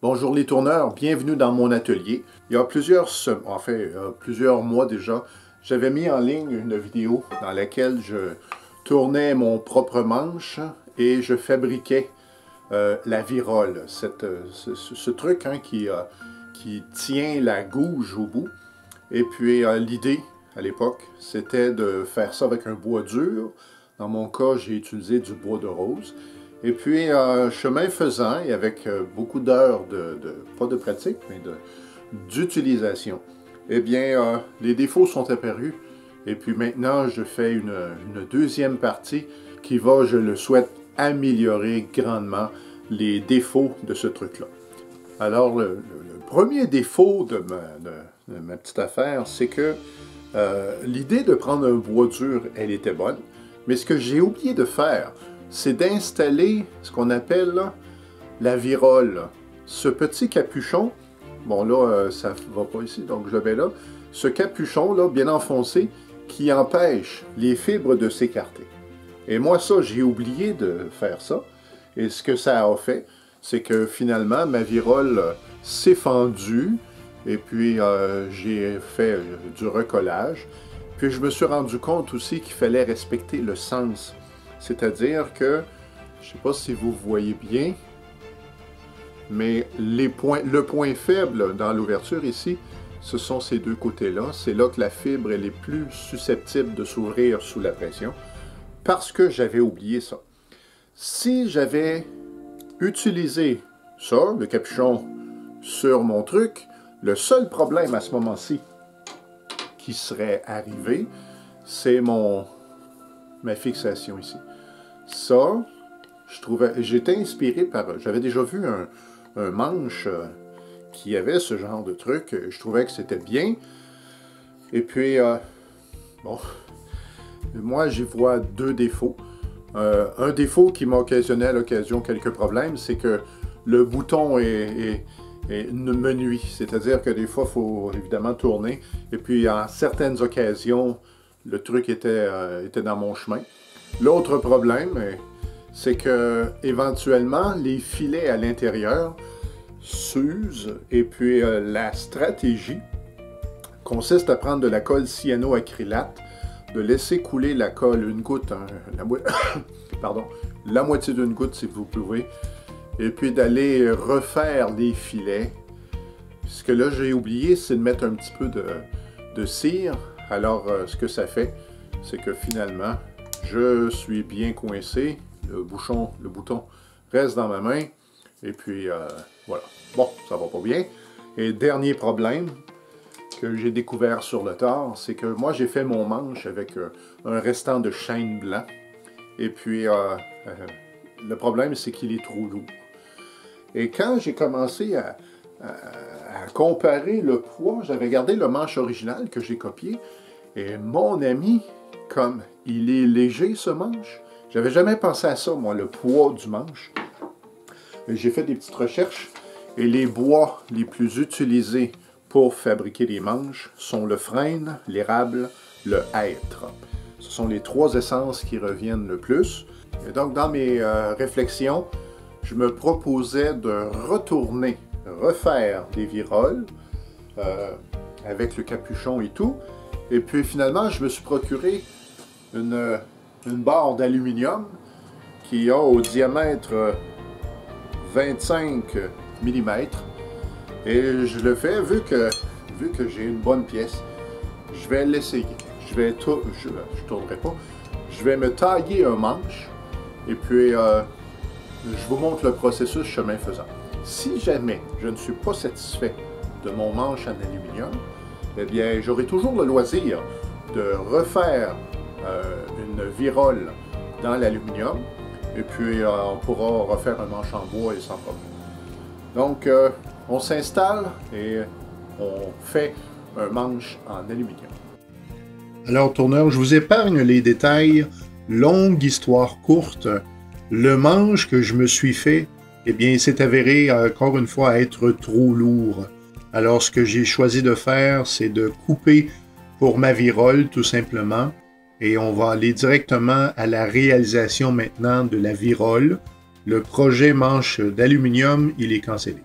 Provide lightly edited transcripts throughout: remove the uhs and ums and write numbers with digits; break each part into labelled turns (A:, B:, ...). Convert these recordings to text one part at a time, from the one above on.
A: Bonjour les tourneurs, bienvenue dans mon atelier. Il y a plusieurs mois déjà, j'avais mis en ligne une vidéo dans laquelle je tournais mon propre manche et je fabriquais la virole, ce truc qui tient la gouge au bout. Et puis l'idée à l'époque, c'était de faire ça avec un bois dur. Dans mon cas, j'ai utilisé du bois de rose. Et puis, chemin faisant, et avec beaucoup d'heures pas de pratique, mais d'utilisation, eh bien, les défauts sont apparus. Et puis maintenant, je fais une deuxième partie qui va, je le souhaite, améliorer grandement les défauts de ce truc-là. Alors, le premier défaut de ma petite affaire, c'est que l'idée de prendre un bois dur, elle était bonne. Mais ce que j'ai oublié de faire, c'est d'installer ce qu'on appelle là, la virole. Ce petit capuchon, bon là, ça ne va pas ici, donc je le mets là. Ce capuchon-là, bien enfoncé, qui empêche les fibres de s'écarter. Et moi, ça, j'ai oublié de faire ça. Et ce que ça a fait, c'est que finalement, ma virole s'est fendue. Et puis, j'ai fait du recollage. Puis, je me suis rendu compte aussi qu'il fallait respecter le sens. C'est-à-dire que, je ne sais pas si vous voyez bien, mais le point faible dans l'ouverture ici, ce sont ces deux côtés-là. C'est là que la fibre elle est plus susceptible de s'ouvrir sous la pression, parce que j'avais oublié ça. Si j'avais utilisé ça, le capuchon, sur mon truc, le seul problème à ce moment-ci qui serait arrivé, c'est ma fixation ici. Ça, j'étais inspiré par, j'avais déjà vu un manche qui avait ce genre de truc, je trouvais que c'était bien. Et puis, bon, moi j'y vois deux défauts. Un défaut qui m'a occasionné à l'occasion quelques problèmes, c'est que le bouton me nuit. C'est-à-dire que des fois, il faut évidemment tourner. Et puis, en certaines occasions, le truc était dans mon chemin. L'autre problème, c'est que éventuellement, les filets à l'intérieur s'usent. Et puis, la stratégie consiste à prendre de la colle cyanoacrylate, de laisser couler la colle une goutte, la moitié d'une goutte si vous pouvez, et puis d'aller refaire les filets. Ce que là j'ai oublié, c'est de mettre un petit peu de cire. Alors ce que ça fait, c'est que finalement, je suis bien coincé. Le bouton reste dans ma main. Et puis voilà. Bon, ça va pas bien. Et dernier problème que j'ai découvert sur le tard, c'est que moi j'ai fait mon manche avec un restant de chêne blanc. Et puis le problème, c'est qu'il est trop lourd. Et quand j'ai commencé à comparer le poids, j'avais gardé le manche original que j'ai copié, et mon ami, comme il est léger ce manche, j'avais jamais pensé à ça, moi, le poids du manche. J'ai fait des petites recherches, et les bois les plus utilisés pour fabriquer les manches sont le frêne, l'érable, le hêtre. Ce sont les trois essences qui reviennent le plus. Et donc, dans mes réflexions, je me proposais de refaire des viroles avec le capuchon et tout. Et puis finalement, je me suis procuré une barre d'aluminium qui a au diamètre 25 mm. Et je le fais, vu que j'ai une bonne pièce, je vais l'essayer. Je ne tournerai pas. Je vais me tailler un manche et puis je vous montre le processus chemin faisant. Si jamais je ne suis pas satisfait de mon manche en aluminium, eh bien, j'aurai toujours le loisir de refaire une virole dans l'aluminium et puis on pourra refaire un manche en bois et sans problème. Donc, on s'installe et on fait un manche en aluminium. Alors, tourneur, je vous épargne les détails. Longue histoire courte. Le manche que je me suis fait, eh bien, s'est avéré encore une fois être trop lourd. Alors, ce que j'ai choisi de faire, c'est de couper pour ma virole, tout simplement. Et on va aller directement à la réalisation maintenant de la virole. Le projet manche d'aluminium, il est cancellé.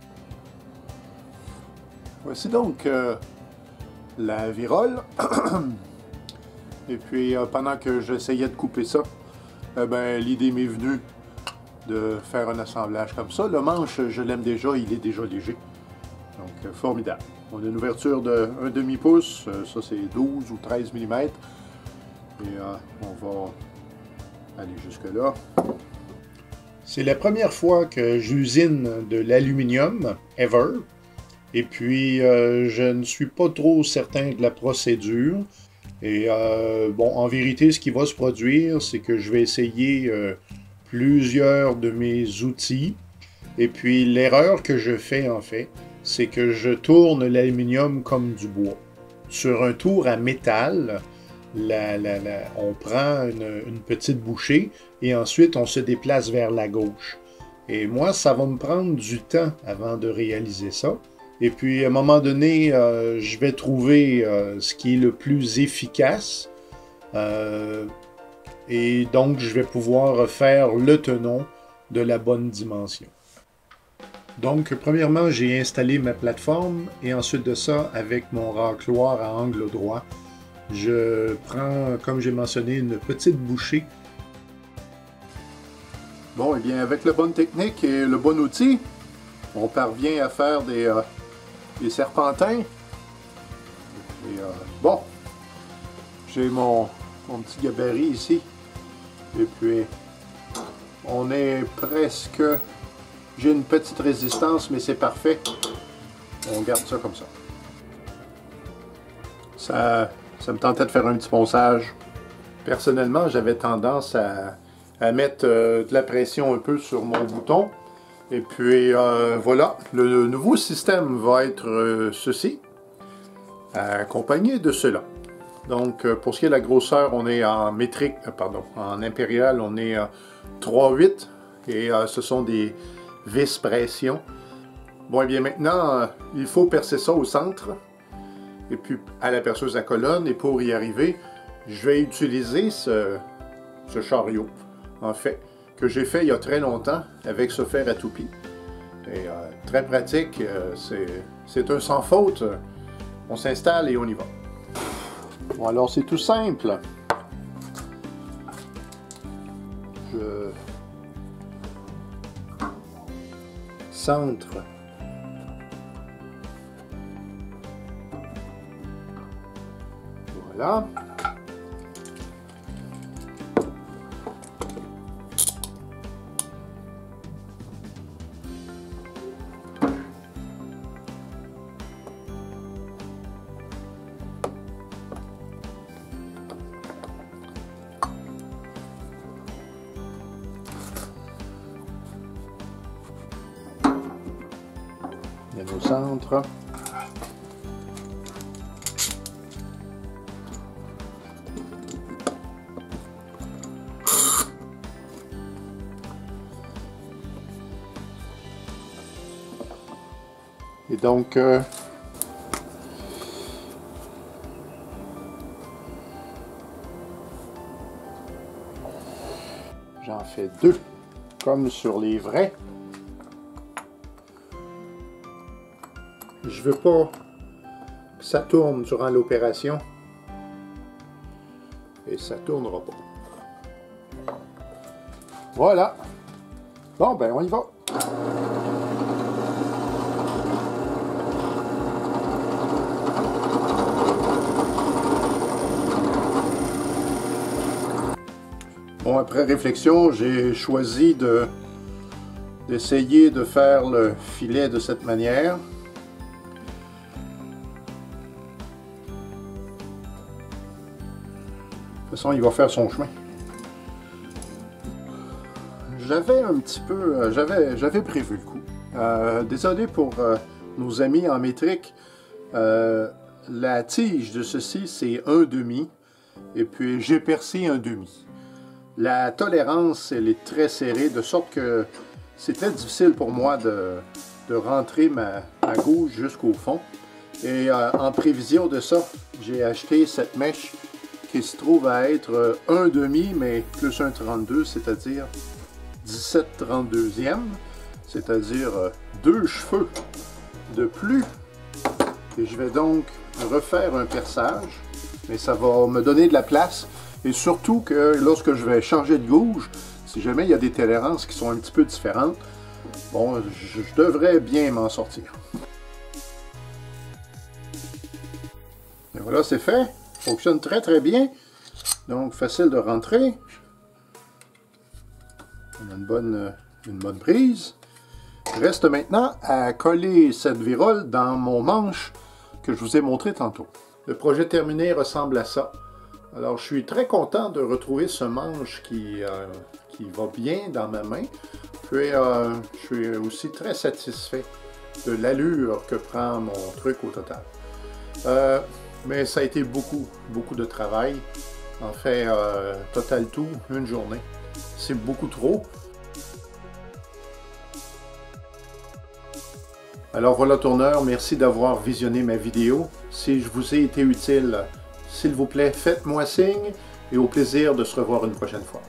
A: Voici donc la virole. Et puis pendant que j'essayais de couper ça, l'idée m'est venue de faire un assemblage comme ça. Le manche, je l'aime déjà, il est déjà léger. Donc formidable. On a une ouverture de 1/2 pouce, ça c'est 12 ou 13 mm. Et on va aller jusque là. C'est la première fois que j'usine de l'aluminium, ever. Et puis, je ne suis pas trop certain de la procédure. Et en vérité, ce qui va se produire, c'est que je vais essayer plusieurs de mes outils. Et puis, l'erreur que je fais, en fait, c'est que je tourne l'aluminium comme du bois. Sur un tour à métal, on prend une petite bouchée et ensuite on se déplace vers la gauche. Et moi, ça va me prendre du temps avant de réaliser ça. Et puis, à un moment donné, je vais trouver ce qui est le plus efficace. Et donc, je vais pouvoir faire le tenon de la bonne dimension. Donc, premièrement, j'ai installé ma plateforme et ensuite de ça, avec mon racloir à angle droit, je prends, comme j'ai mentionné, une petite bouchée. Bon, et bien, avec la bonne technique et le bon outil, on parvient à faire des serpentins. Et, bon, j'ai mon petit gabarit ici. Et puis, on est presque... J'ai une petite résistance, mais c'est parfait. On garde ça comme ça. Ça me tentait de faire un petit ponçage. Personnellement, j'avais tendance à mettre de la pression un peu sur mon bouton. Et puis voilà, le nouveau système va être ceci, accompagné de cela. Donc pour ce qui est de la grosseur, on est en métrique, en impérial, on est 3/8 et ce sont des vis pression. Bon, et bien maintenant, il faut percer ça au centre et puis à la perceuse à colonne. Et pour y arriver, je vais utiliser ce chariot, en fait, que j'ai fait il y a très longtemps avec ce fer à toupie. Et très pratique, c'est un sans faute. On s'installe et on y va. Bon, alors c'est tout simple. Je centre. Voilà. Il y a nos centres. Et donc, j'en fais 2, comme sur les vrais. Je veux pas que ça tourne durant l'opération. Et ça tournera pas. Voilà. Bon, ben on y va. Bon, après réflexion, j'ai choisi d'essayer de faire le filet de cette manière. De toute façon, il va faire son chemin. J'avais un petit peu... J'avais prévu le coup. Désolé pour nos amis en métrique. La tige de ceci, c'est 1/2. Et puis, j'ai percé 1/2. La tolérance, elle est très serrée, de sorte que c'est très difficile pour moi de rentrer ma gouge jusqu'au fond. Et en prévision de ça, j'ai acheté cette mèche qui se trouve à être 1/2, mais plus 1/32, c'est-à-dire 17/32e, c'est-à-dire 2 cheveux de plus Et je vais donc refaire un perçage, mais ça va me donner de la place. Et surtout que lorsque je vais changer de gouge, si jamais il y a des tolérances qui sont un petit peu différentes, bon, je devrais bien m'en sortir. Et voilà, c'est fait. Fonctionne très très bien. Donc, facile de rentrer. On a une bonne prise. Reste maintenant à coller cette virole dans mon manche que je vous ai montré tantôt. Le projet terminé ressemble à ça. Alors, je suis très content de retrouver ce manche qui va bien dans ma main. Puis, je suis aussi très satisfait de l'allure que prend mon truc au total. Mais ça a été beaucoup de travail. En fait, total tout, une journée. C'est beaucoup trop. Alors voilà tourneur, merci d'avoir visionné ma vidéo. Si je vous ai été utile, s'il vous plaît, faites-moi signe et au plaisir de se revoir une prochaine fois.